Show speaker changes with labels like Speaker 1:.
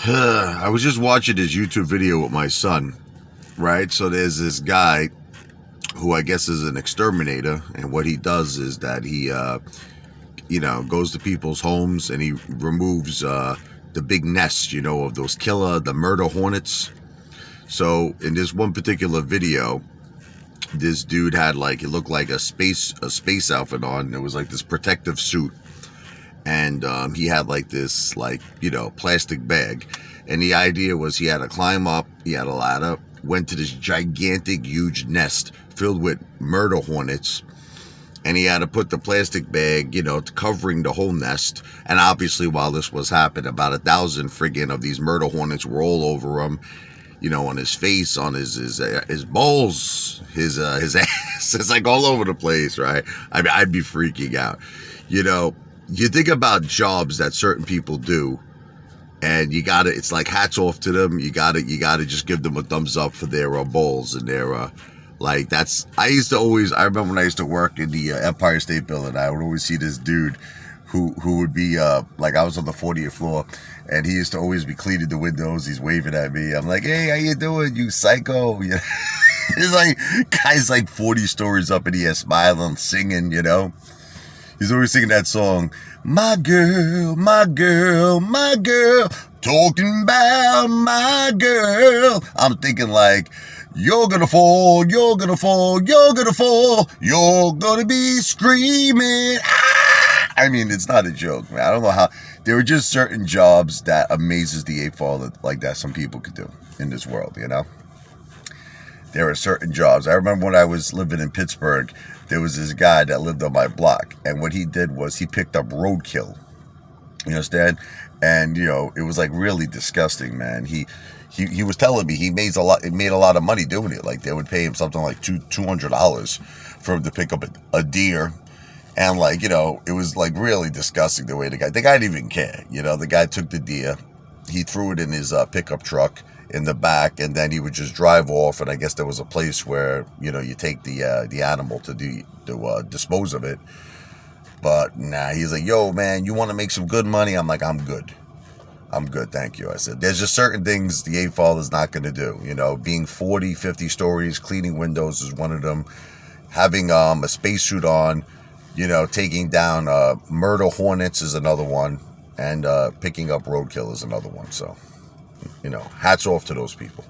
Speaker 1: I was just watching this YouTube video with my son, right? So there's this guy who I guess is an exterminator, and what he does is that he, goes to people's homes and he removes the big nest, of those the murder hornets. So in this one particular video, this dude had it looked like a space outfit on. It was like this protective suit, and he had this plastic bag, and the idea was he had to climb up. He had a ladder, went to this gigantic huge nest filled with murder hornets, and he had to put the plastic bag covering the whole nest. And obviously while this was happening, about 1,000 friggin' of these murder hornets were all over him, on his face, on his balls, his ass. It's like all over the place, right? I mean, I'd be freaking out. You think about jobs that certain people do, and it's like hats off to them. You gotta just give them a thumbs up for their balls and their I remember when I used to work in the Empire State Building, I would always see this dude who would be I was on the 40th floor, and he used to always be cleaning the windows. He's waving at me. I'm like, hey, how you doing, you psycho? He's like, guy's 40 stories up in here smiling, singing, He's always singing that song, my girl, my girl, my girl, talking about my girl. I'm thinking you're gonna fall, you're gonna fall, you're gonna fall, you're gonna be screaming. Ah! I mean, it's not a joke, man. I don't know how. There are just certain jobs that amazes the 8th Fall that some people could do in this world, There are certain jobs. I remember when I was living in Pittsburgh, there was this guy that lived on my block, and what he did was he picked up roadkill. You understand? And it was really disgusting, man. He was telling me he made a lot of money doing it. They would pay him something like $200 for him to pick up a deer, and it was really disgusting the way the guy didn't even care. The guy took the deer, he threw it in his pickup truck in the back, and then he would just drive off. And I guess there was a place where you take the animal to dispose of it. But nah, he's like, yo, man, you want to make some good money? I'm like, I'm good, thank you. I said, there's just certain things the 8th Fall is not going to do. Being 40, 50 stories, cleaning windows is one of them. Having a spacesuit on, taking down murder hornets is another one, and picking up roadkill is another one. So, hats off to those people.